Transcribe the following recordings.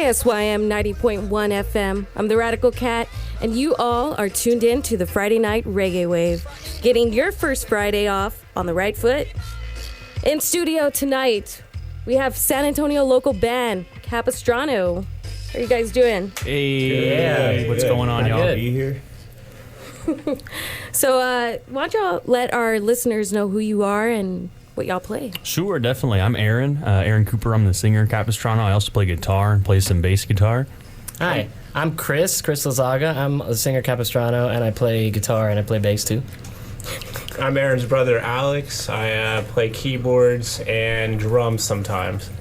KSYM 90.1 FM. I'm the Radical Cat, and you all are tuned in to the Friday Night Reggae Wave, getting your first Friday off on the right foot. In studio tonight, we have San Antonio local band, Capistrano. How are you guys doing? Hey, what's going on, y'all? Good. Be here. So, why don't y'all let our listeners know who you are and what y'all play? Sure, definitely. I'm Aaron Cooper. I'm the singer, Capistrano. I also play guitar and play some bass guitar. Hi, I'm Chris Lazaga. I'm the singer, Capistrano, and I play guitar and I play bass too. I'm Aaron's brother, Alex. I play keyboards and drums sometimes.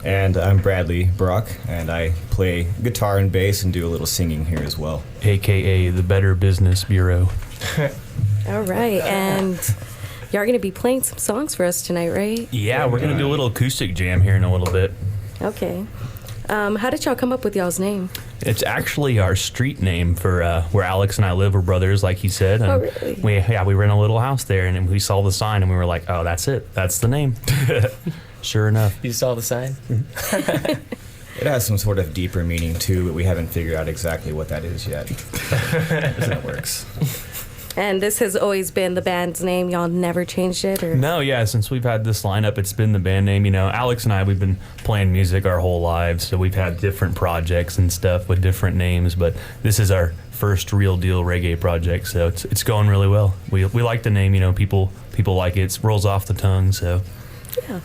And I'm Bradley Brock, and I play guitar and bass and do a little singing here as well. AKA the Better Business Bureau. All right, and y'all are going to be playing some songs for us tonight, right? Yeah, we're going to do a little acoustic jam here in a little bit. Okay. How did y'all come up with y'all's name? It's actually our street name for where Alex and I live. We're brothers, like he said. And oh, really? We were in a little house there, and we saw the sign, and we were like, oh, that's it. That's the name. Sure enough. You saw the sign? It has some sort of deeper meaning, too, but we haven't figured out exactly what that is yet. That works. And this has always been the band's name. Y'all never changed it? Or? No, yeah. Since we've had this lineup, it's been the band name. You know, Alex and I, we've been playing music our whole lives, so we've had different projects and stuff with different names. But this is our first real deal reggae project, so it's going really well. We like the name. You know, people like it. It rolls off the tongue. So yeah.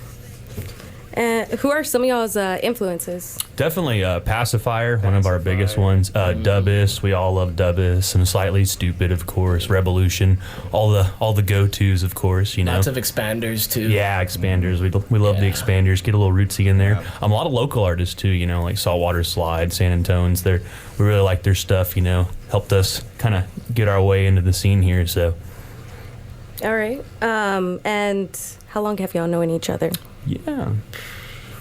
Who are some of y'all's influences? Definitely Pacifier, one of our biggest ones. Dubbist, we all love Dubbist. Some Slightly Stupid, of course. Revolution, all the go-tos, of course. You know, lots of expanders too. Yeah, expanders. We love the expanders. Get a little rootsy in there. A lot of local artists too. You know, like Saltwater Slide, San Antonio's. We really like their stuff. You know, helped us kind of get our way into the scene here. So. All right. And how long have y'all known each other? Yeah.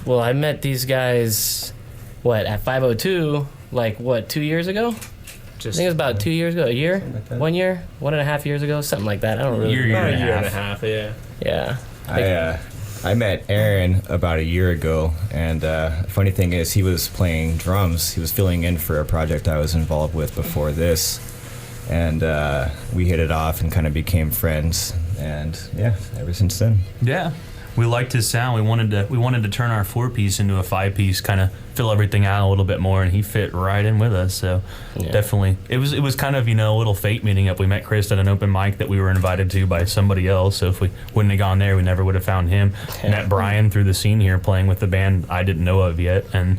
Well, I met these guys, at 502, 2 years ago? I think it was about 2 years ago, a year? Like 1 year? 1.5 years ago, something like that. I don't really remember. remember. A year and a half, yeah. Yeah. I met Aaron about a year ago, and funny thing is he was playing drums. He was filling in for a project I was involved with before this, and we hit it off and kind of became friends, and yeah, ever since then. Yeah. We liked his sound. We wanted to turn our 4-piece into a 5-piece, kind of fill everything out a little bit more, and he fit right in with us. So definitely, it was kind of a little fate meeting up. We met Chris at an open mic that we were invited to by somebody else. So if we wouldn't have gone there, we never would have found him. Met Brian through the scene here, playing with the band I didn't know of yet, and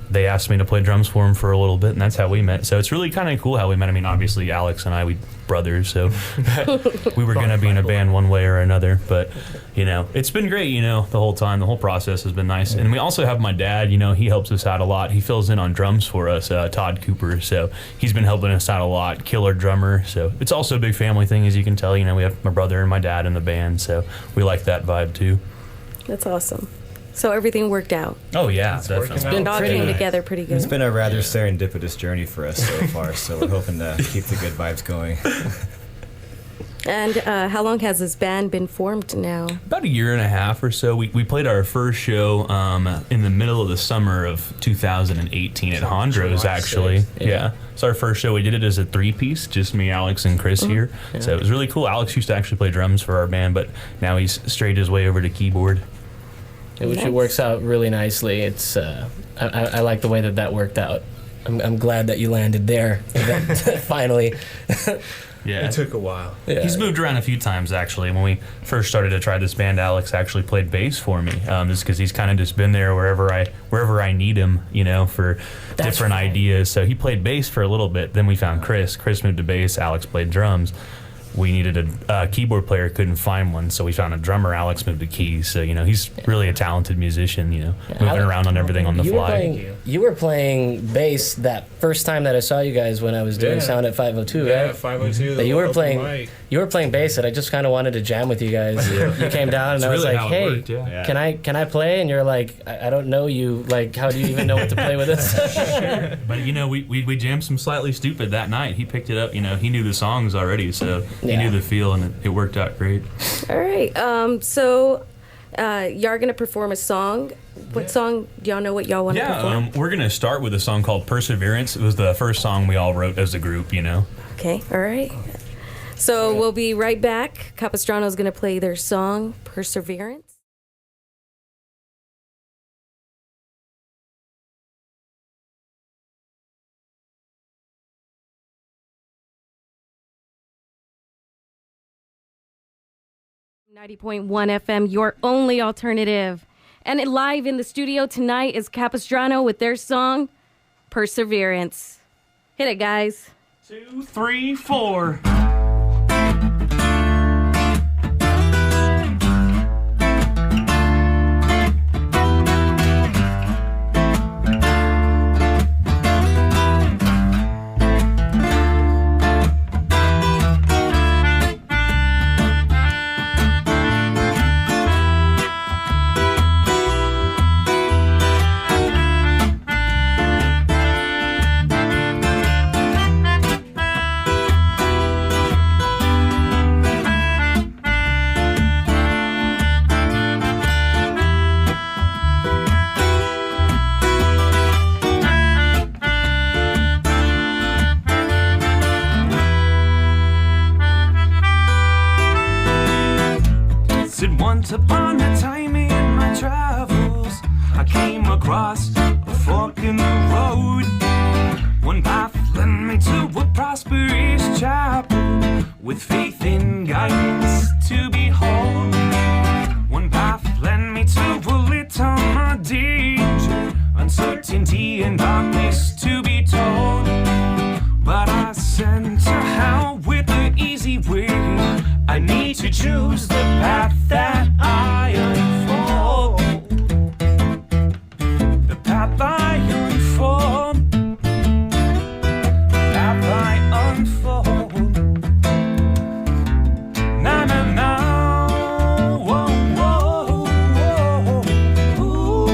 they asked me to play drums for him for a little bit, and that's how we met. So it's really kind of cool how we met. I mean, obviously Alex and I, we brothers, so we were going to be in a band one way or another. But, it's been great, the whole time. The whole process has been nice. And we also have my dad, he helps us out a lot. He fills in on drums for us, Todd Cooper. So he's been helping us out a lot, killer drummer. So it's also a big family thing, as you can tell. We have my brother and my dad in the band, so we like that vibe too. That's awesome. So everything worked out. Oh, yeah, definitely. It all came together pretty good. It's been a rather serendipitous journey for us so far, so we're hoping to keep the good vibes going. And how long has this band been formed now? About a year and a half or so. We played our first show in the middle of the summer of 2018 at Hondros, actually. Yeah. It's our first show. We did it as a 3-piece, just me, Alex, and Chris here. Yeah. So it was really cool. Alex used to actually play drums for our band, but now he's straight his way over to keyboard. Which it works out really nicely. It's I like the way that worked out. I'm glad that you landed there finally. Yeah, it took a while. Yeah. He's moved around a few times actually. When we first started to try this band, Alex actually played bass for me, just because he's kind of just been there wherever I need him, for different ideas. So he played bass for a little bit. Then we found Chris. Chris moved to bass. Alex played drums. We needed a keyboard player, couldn't find one, so we found a drummer. Alex moved to keys, so he's really a talented musician. Moving around on everything on the fly. You were playing bass that first time that I saw you guys when I was doing sound at 502, right? Yeah, 502. You were playing bass, and I just kind of wanted to jam with you guys. You came down, and I was like, "Hey, worked, can I play?" And you're like, "I don't know you. Like, how do you even know what to play with this?" Sure. But we jammed some Slightly Stupid that night. He picked it up. He knew the songs already, so he knew the feel, and it worked out great. All right. So Y'all are going to perform a song. What song? Do y'all know what y'all want to perform? We're going to start with a song called Perseverance. It was the first song we all wrote as a group, you know. Okay, all right. So we'll be right back. Capistrano is going to play their song, Perseverance. .1 FM, your only alternative. And live in the studio tonight is Capistrano with their song, Perseverance. Hit it, guys. 2, 3, 4. Once upon a time in my travels, I came across a fork in the road. One path led me to a prosperous chapel with faith and guidance to behold. One path led me to a little more danger, uncertainty and darkness to be told. But I said to hell with the easy way. I need to choose the path that I unfold. The path I unfold. The path I unfold. Na na na. Whoa, whoa, whoa. Ooh,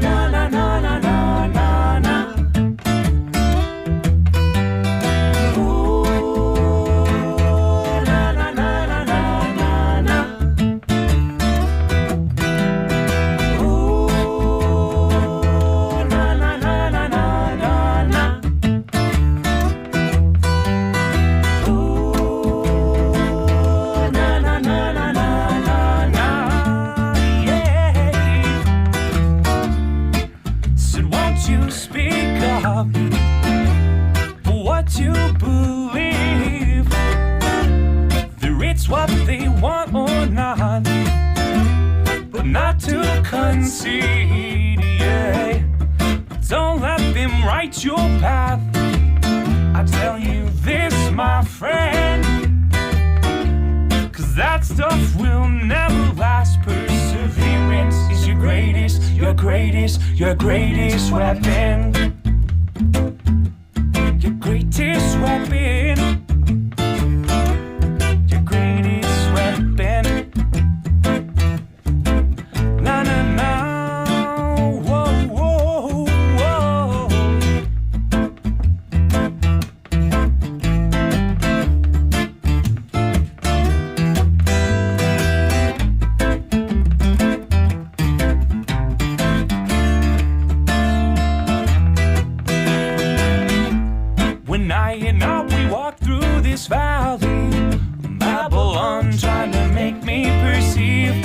na na na na na na na. What you believe, whether it's what they want or not, but not to concede, yeah. Don't let them write your path. I tell you this, my friend, 'cause that stuff will never last. Perseverance is your greatest, your greatest, your greatest weapon. Your greatest weapon. Your greatest weapon. Na na na. Whoa, whoa, whoa. When I and I, we walk through this valley, Babylon trying to make me perceive.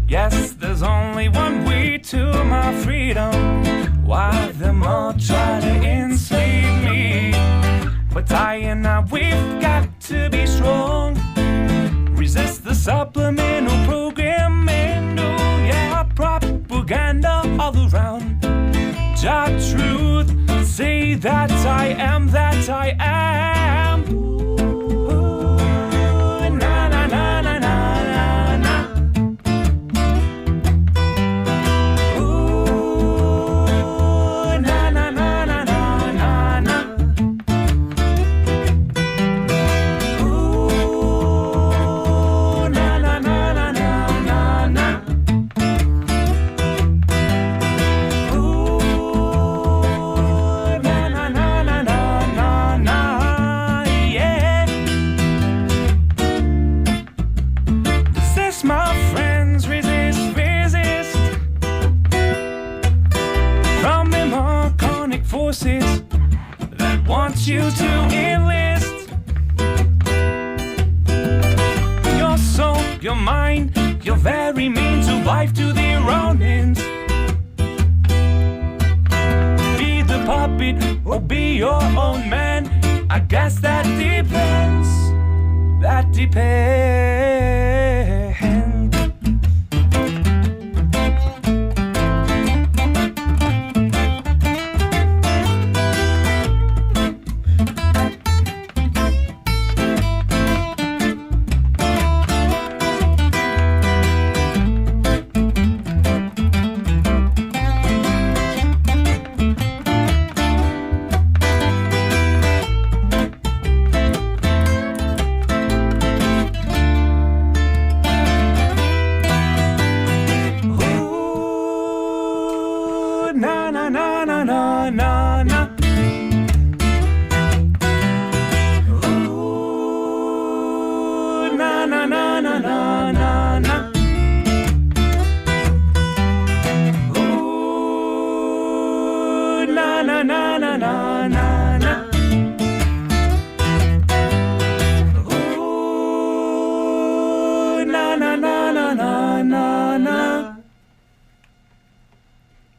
Yes, there's only one way to my freedom. Why them all try to enslave me? But I and I, we've got to be strong. Resist the supplemental programming, oh yeah, propaganda all around. Jah truth, say that I am that I am. Ooh, na na na na na na. Ooh, na na na na na na. Ooh, na na na na na na. Ooh, na na na na na na. your own man? I guess that depends. That depends.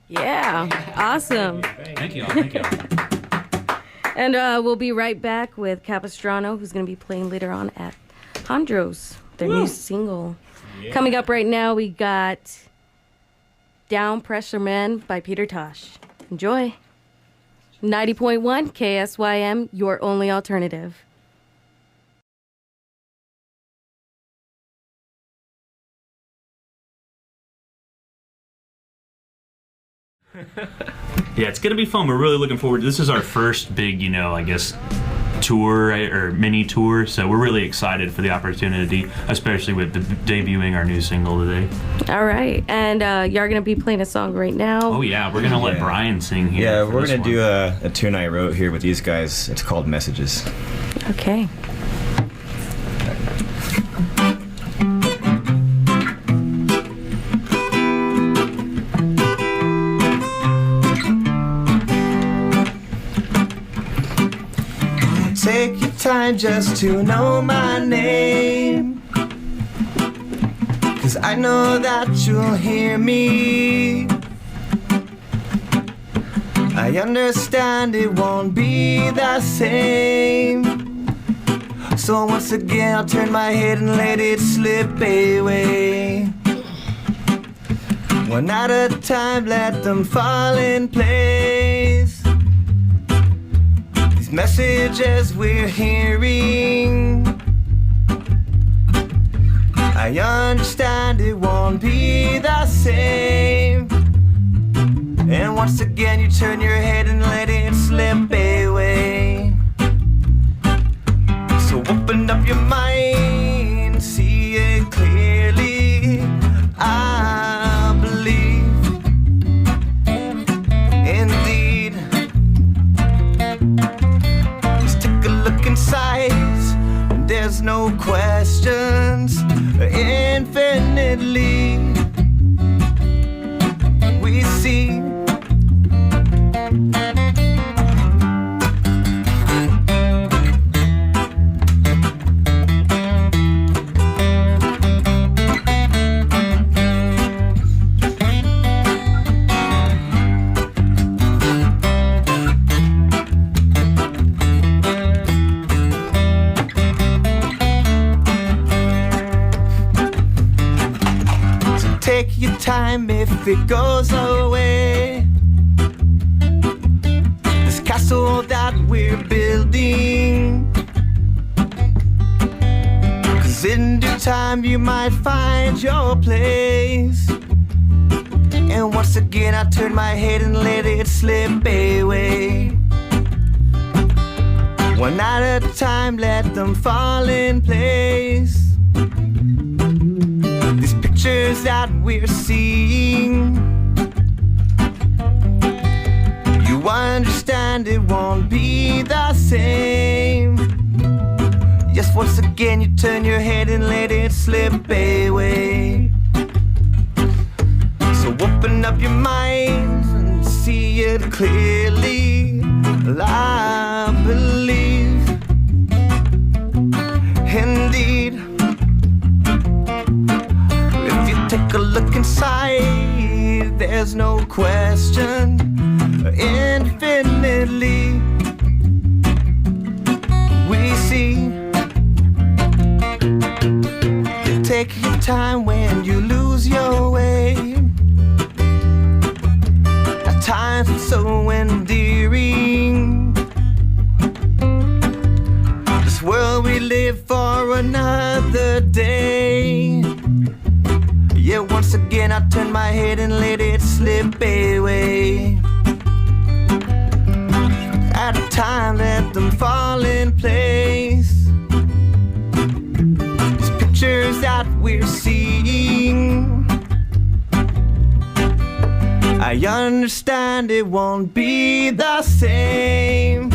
Yeah, awesome. Thank you. Thank you. And we'll be right back with Capistrano, who's going to be playing later on at Hondros, their new single. Yeah. Coming up right now, we got Down Pressure Men by Peter Tosh. Enjoy. 90.1 KSYM, your only alternative. Yeah, it's going to be fun. We're really looking forward to this. Is our first big, I guess, tour, right, or mini tour. So we're really excited for the opportunity, especially with debuting our new single today. All right. And you're going to be playing a song right now. Oh, yeah. We're going to let Brian sing here. Yeah, we're going to do a tune I wrote here with these guys. It's called Messages. Okay. Take your time just to know my name, 'cause I know that you'll hear me. I understand it won't be the same, so once again I'll turn my head and let it slip away. One at a time, let them fall in place. Messages we're hearing, I understand it won't be the same, and once again you turn your head and let it slip away. So open up your mind, see it clearly. I believe, indeed. Size, there's no questions. Infinitely we see. Take your time if it goes away. This castle that we're building, 'cause in due time you might find your place. And once again I turn my head and let it slip away. One at a time, let them fall in place. These pictures that we're seeing, you understand it won't be the same. Yes, once again you turn your head and let it slip away. So open up your mind and see it clearly. I believe, indeed. If you take a look inside, there's no question. Infinitely take your time when you lose your way. At times it's so endearing. This world we live for another day. Yeah, once again I turn my head and let it slip away. At a time, let them fall in place. These pictures that we're seeing, I understand it won't be the same.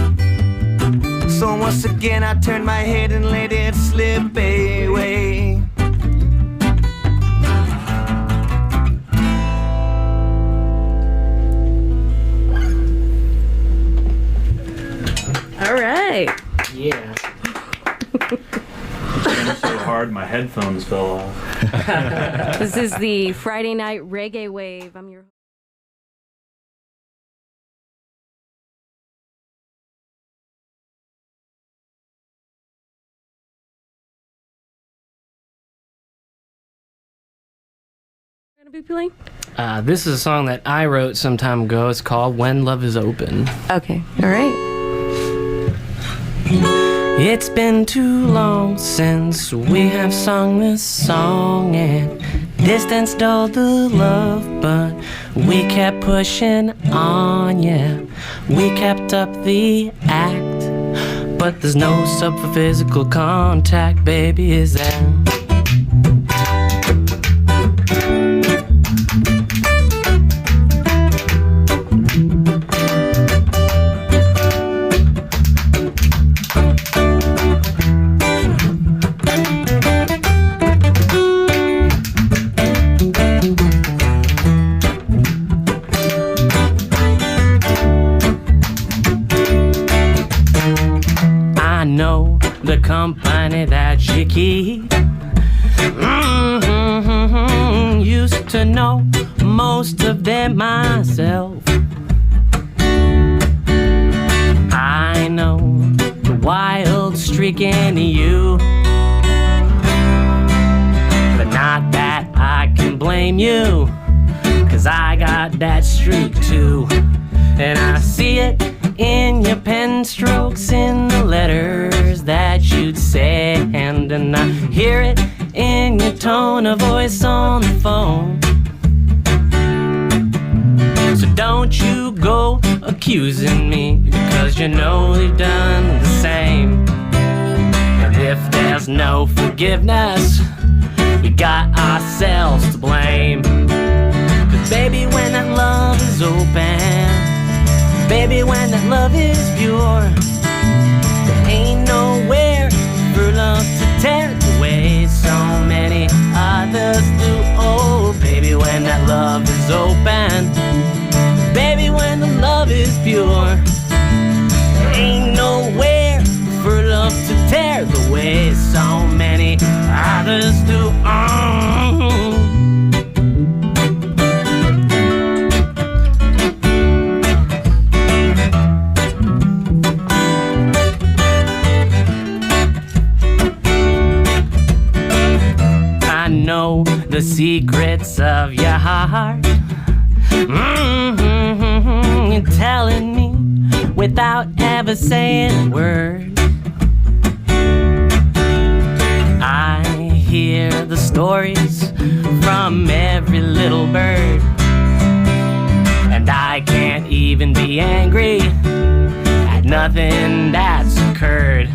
So once again I turn my head and let it slip away. All right. Yeah. So hard, my headphones fell off. This is the Friday Night Reggae Wave. I'm your gonna be playing? This is a song that I wrote some time ago. It's called When Love Is Open. Okay. All right. It's been too long since we have sung this song, and distance dulled the love, but we kept pushing on, yeah. We kept up the act, but there's no sub for physical contact, baby, is there? The company that you keep. Used to know most of them myself. I know the wild streak in you, but not that I can blame you, 'cause I got that streak too. And I see it in your pen strokes, in the letters that you'd send, and I hear it in your tone of voice on the phone. So don't you go accusing me, because you know they've done the same. And if there's no forgiveness, we got ourselves to blame. 'Cause baby, when that love is open, baby, when that love is pure, there ain't nowhere for love to tear the way so many others do. Oh, baby, when that love is open, baby, when the love is pure, there ain't nowhere for love to tear the way so many others do. I know the secrets of your heart. You're telling me without ever saying a word. I hear the stories from every little bird, and I can't even be angry at nothing that's occurred.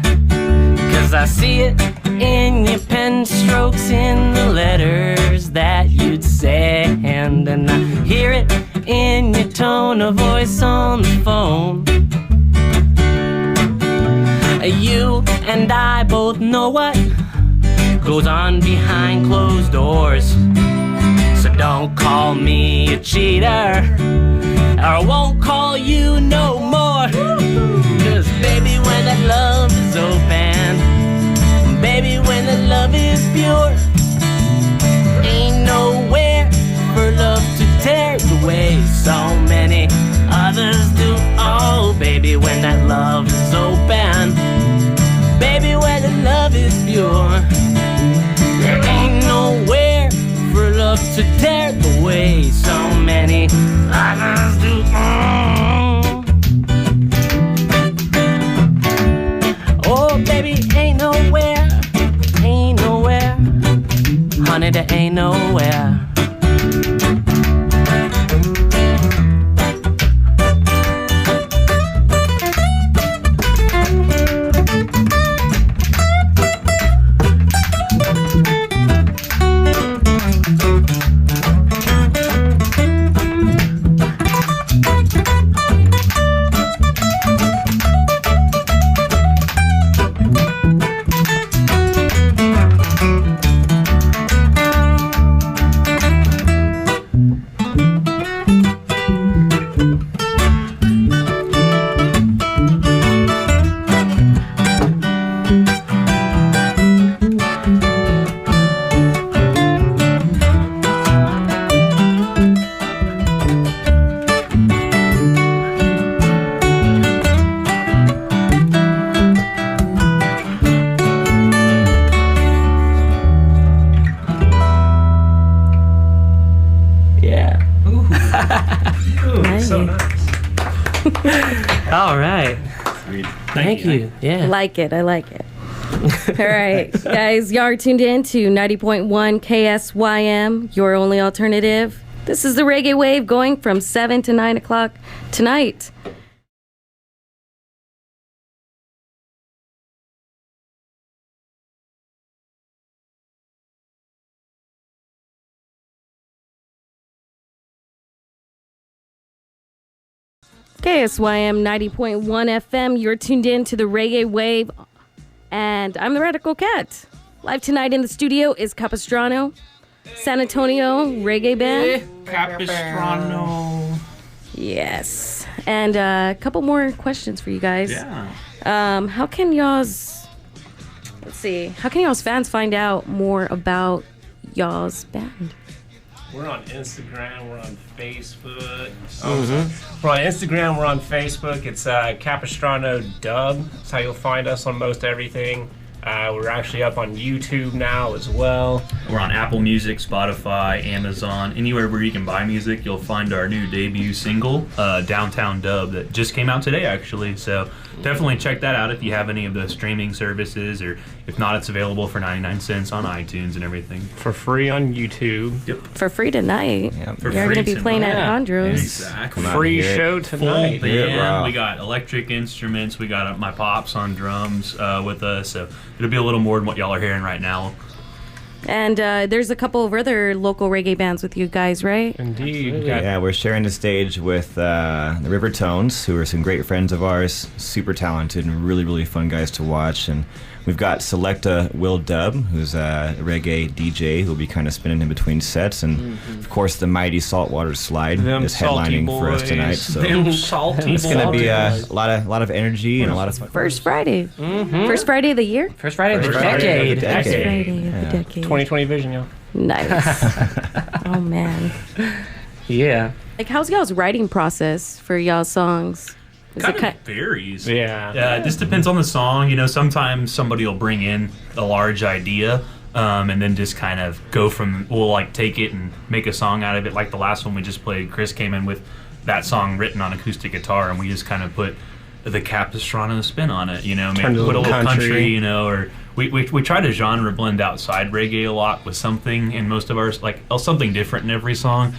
'Cause I see it in your pen strokes, in the letters that you'd send, and I hear it in your tone of voice on the phone. You and I both know what goes on behind closed doors, so don't call me a cheater, or I won't call you no more. 'Cause baby, when that love is open, baby, when the love is pure, ain't nowhere for love to tear the way so many others do. Oh, baby, when that love is open, baby, when the love is pure, there ain't no to dare the way so many others do. Oh, baby, ain't nowhere, honey, there ain't nowhere. All right. Sweet. Thank you. Yeah. I like it. All right, guys, y'all are tuned in to 90.1 KSYM, your only alternative. This is the Reggae Wave going from 7 to 9 o'clock tonight. KSYM 90.1 FM, you're tuned in to the Reggae Wave, and I'm the Radical Cat. Live tonight in the studio is Capistrano, San Antonio Reggae Band. Capistrano. Yes, and a couple more questions for you guys. Yeah. How can y'all's fans find out more about y'all's band? We're on Instagram. We're on Facebook. We're on Instagram. We're on Facebook. It's Capistrano Dub. That's how you'll find us on most everything. We're actually up on YouTube now as well. We're on Apple Music, Spotify, Amazon, anywhere where you can buy music. You'll find our new debut single, Downtown Dub, that just came out today, actually. So definitely check that out if you have any of the streaming services, or if not, it's available for 99 cents on iTunes and everything. For free on YouTube. Yep. For free tonight. Yeah. For You're free going to be playing at tonight. Andros. Exactly. Free show Full tonight. band. Wow. We got electric instruments. We got my pops on drums with us. So it'll be a little more than what y'all are hearing right now. And there's a couple of other local reggae bands with you guys, right? Indeed. We got Yeah, we're sharing the stage with the River Tones, who are some great friends of ours, super talented and really, really fun guys to watch. And we've got Selecta Will Dub, who's a reggae DJ who'll be kind of spinning in between sets. And, of course, the mighty Saltwater Slide Them is headlining salty for us boys. tonight. So Them salty it's going to be boys. a lot of energy and a lot of fun. First Friday. First Friday of the year? First Friday of the First Friday of decade. the First decade. Friday of Yeah. the decade. 2020 vision, yo. Nice. Oh, man. Yeah. Like, how's y'all's writing process for y'all's songs? Is Kind it of varies. Yeah. It just depends on the song. You know, sometimes somebody will bring in a large idea, and then just kind of we'll like take it and make a song out of it. Like the last one we just played, Chris came in with that song written on acoustic guitar, and we just kind of put the Capistrano spin on it. You know, maybe Turned it a put a little little country. country, You know, or we try to genre blend outside reggae a lot with something in most of ours, like something different in every song.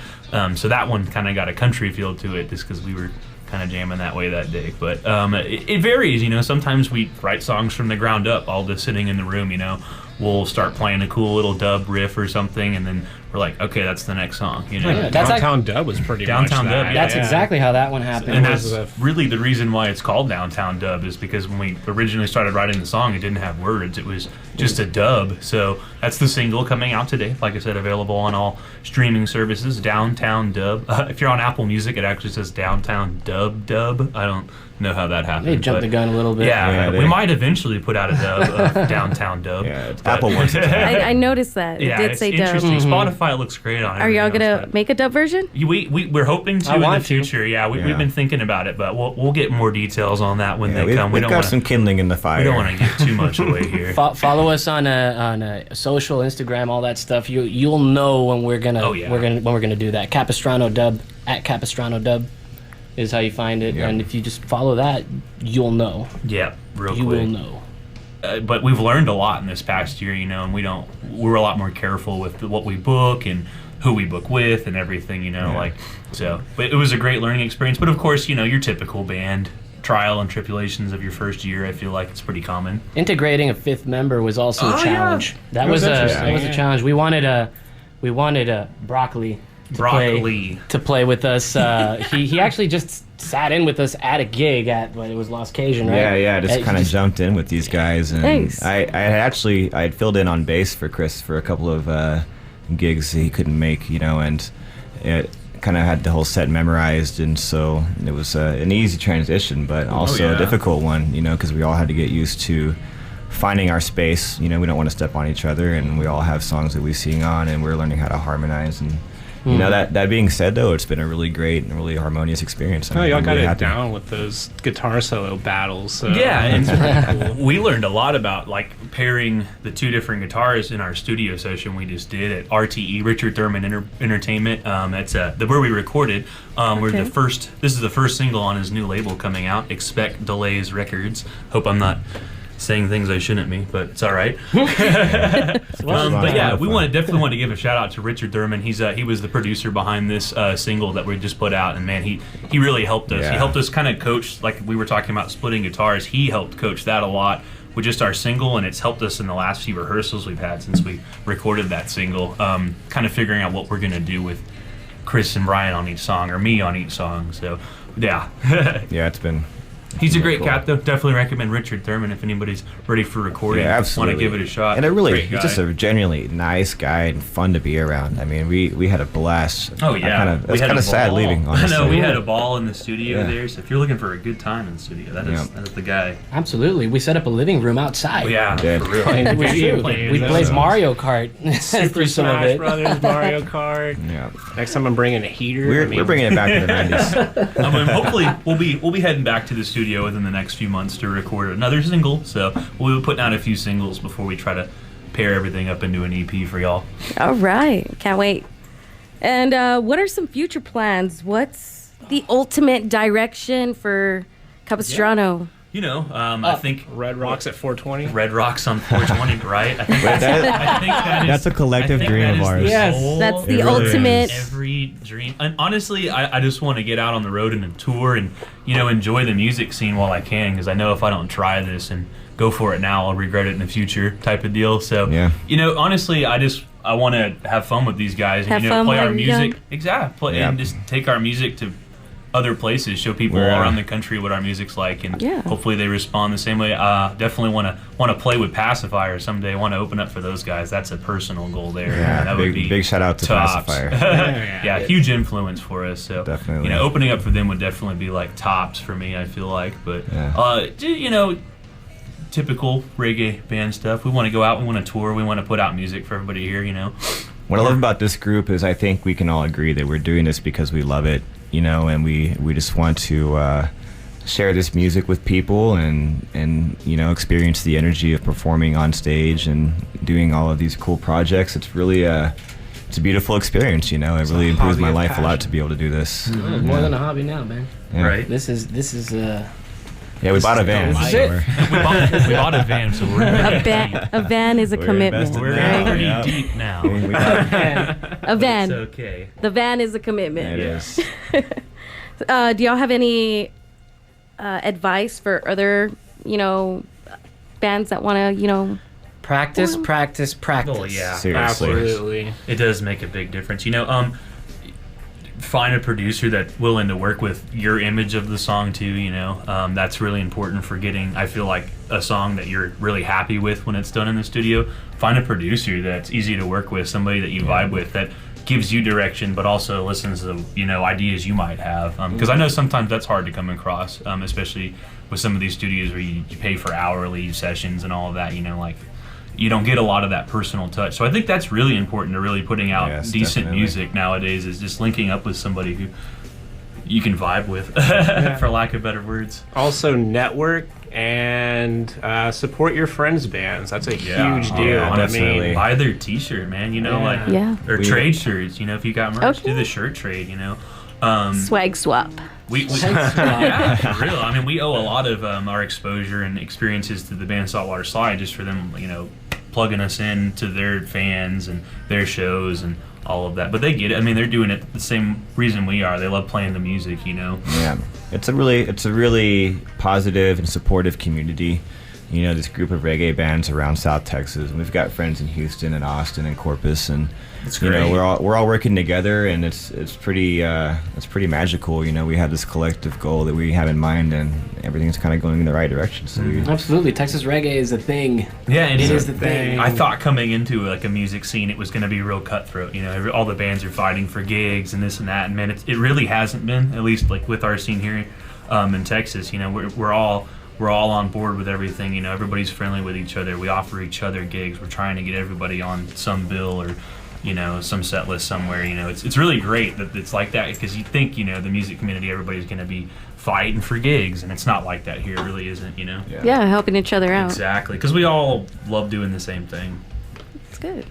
So that one kind of got a country feel to it, just because we were kind of jamming that way that day. But it varies, you know. Sometimes we write songs from the ground up, all just sitting in the room, you know. We'll start playing a cool little dub riff or something, and then we're like, okay, that's the next song, you know. Yeah, that's Downtown Dub was pretty Downtown much Dub, that. yeah. That's exactly how that one happened. And was that's a- really the reason why it's called Downtown Dub, is because when we originally started writing the song, it didn't have words. It was just a dub. So that's the single coming out today. Like I said, available on all streaming services, Downtown Dub. If you're on Apple Music, it actually says Downtown Dub. I don't know how that happened. They jumped the gun a little bit. Yeah, Yeah, we might eventually put out a dub of Downtown Dub. Yeah, it's but- Apple wants it to happen. I noticed that. Yeah, It did it's say dub. interesting. Spotify Spotify, it looks great on. Are y'all everything else, gonna but make a dub version? we're hoping to in the want to. future. Yeah, Yeah. we've been thinking about it, but we'll get more details on that when they come. We've got some kindling in the fire. We don't want to give too much away here. Follow us on social, Instagram, all that stuff. You'll know when we're gonna when we're gonna do that. Capistrano Dub at Capistrano Dub is how you find it, Yeah. and if you just follow that, you'll know. Yeah, real You quick. will know. But we've learned a lot in this past year, you know, and we're a lot more careful with what we book and who we book with and everything, you know, but it was a great learning experience. But of course, you know, your typical band trial and tribulations of your first year, I feel like it's pretty common. Integrating a fifth member was also a challenge. That was a challenge. We wanted a broccoli to play with us. He actually just sat in with us at a gig at it was Lost Cajun, right? Yeah, just kind of jumped in with these guys, and Nice. I had filled in on bass for Chris for a couple of gigs he couldn't make, you know, and it kind of had the whole set memorized, and so it was an easy transition, but also a difficult one, you know, because we all had to get used to finding our space. You know, we don't want to step on each other, and we all have songs that we sing on, and we're learning how to harmonize. And you know, that being said, though, it's been a really great and really harmonious experience. Oh, y'all I'm got really it happy. down with those guitar solo battles. So Yeah, and we learned a lot about like pairing the two different guitars in our studio session we just did at RTE, Richard Thurman Entertainment. That's where we recorded. We're the first. This is the first single on his new label coming out. Expect Delays Records. Hope I'm not saying things I shouldn't be, but it's all right. But yeah, definitely want to give a shout out to Richard Thurman. He was the producer behind this single that we just put out, and man, he really helped us. Yeah. He helped us kind of coach, like we were talking about splitting guitars. He helped coach that a lot with just our single, and it's helped us in the last few rehearsals we've had since we recorded that single. Kind of figuring out what we're gonna do with Chris and Brian on each song, or me on each song. So yeah. Yeah, it's been. He's a great cool. cat, though. Definitely recommend Richard Thurman if anybody's ready for recording. Yeah, absolutely. Want to give it a shot. And Great he's guy. just a genuinely nice guy and fun to be around. I mean, we had a blast. Oh yeah, It was kind of sad leaving. Honestly. I know we had a ball in the studio there. So if you're looking for a good time in the studio, that's the guy. Absolutely. We set up a living room outside. Yeah, Yeah. for real. And we played Mario Kart Super through some of Smash it. Brothers, Mario Kart. Yeah, Next time I'm bringing a heater. we're bringing it back to the 90s. I mean, hopefully we'll be heading back to the studio within the next few months to record another single. So we'll be putting out a few singles before we try to pair everything up into an EP for y'all. All right, can't wait. And what are some future plans? What's the ultimate direction for Capistrano? You know, I think Red Rocks at 420. Red Rocks on 420, right? I think That's a collective I think dream that of is ours. the Yes. goal. That's the It really ultimate. Every dream. And honestly, I just want to get out on the road and tour and, you know, enjoy the music scene while I can, because I know if I don't try this and go for it now, I'll regret it in the future type of deal. So, Yeah. you know, honestly, I want to have fun with these guys and, Have you know, fun play while our you're music. young. Exactly. Yeah. And just take our music to other places, show people all around the country what our music's like, and hopefully they respond the same way. Definitely want to play with Pacifier someday. Want to open up for those guys. That's a personal goal there. Yeah, that would be big shout out to tops. Pacifier. Yeah, huge influence for us. So Definitely. you know, opening up for them would definitely be like tops for me, I feel like. But you know, typical reggae band stuff. We want to go out, we want to tour, we want to put out music for everybody here, you know. What I love about this group is I think we can all agree that we're doing this because we love it, you know, and we just want to share this music with people and you know, experience the energy of performing on stage and doing all of these cool projects. It's really it's a beautiful experience, you know. It really improves my life a lot to be able to do this. It's more than a hobby now, man. Yeah. Right. This is Yeah, we bought a van. This is so it. we're- we bought a van, so we're A van is a commitment. invested we're now. pretty Yeah. deep now. we got A van. It's okay. The van is a commitment. it is. Do y'all have any advice for other, you know, bands that want to, you know? practice. Oh yeah, Seriously. Absolutely. it does make a big difference. You know, find a producer that's willing to work with your image of the song too. You know, that's really important for getting, I feel like, a song that you're really happy with when it's done in the studio. Find a producer that's easy to work with, somebody that you vibe with, that gives you direction, but also listens to, you know, ideas you might have. Because I know sometimes that's hard to come across, especially with some of these studios where you pay for hourly sessions and all of that. You know, like, you don't get a lot of that personal touch. So I think that's really important to really putting out decent definitely. music nowadays, is just linking up with somebody who you can vibe with, for lack of better words. Also, network and support your friends' bands. That's a huge deal. honestly. Buy their T-shirt, man. You know, or trade shirts. You know, if you got merch, do the shirt trade. You know, Swag swap. Yeah, for real. I mean, we owe a lot of our exposure and experiences to the band Saltwater Slide, just for them, you know, plugging us in to their fans and their shows and all of that. But they get it. I mean, they're doing it the same reason we are. They love playing the music, you know. Yeah, it's a really positive and supportive community. You know, this group of reggae bands around South Texas, and we've got friends in Houston and Austin and Corpus, and It's you know, great. we're all working together, and it's pretty magical. You know, we have this collective goal that we have in mind, and everything's kind of going in the right direction. So Absolutely, Texas reggae is a thing. Yeah, It is the thing. I thought coming into like a music scene, it was going to be real cutthroat. You know, all the bands are fighting for gigs and this and that. And man, it really hasn't been. At least like with our scene here in Texas, you know, we're all on board with everything. You know, everybody's friendly with each other. We offer each other gigs. We're trying to get everybody on some bill or, you know, some set list somewhere. You know, it's really great that it's like that, because you think, you know, the music community, everybody's going to be fighting for gigs, and it's not like that here. It really isn't, you know. Yeah, helping each other out. Exactly, because we all love doing the same thing. It's good.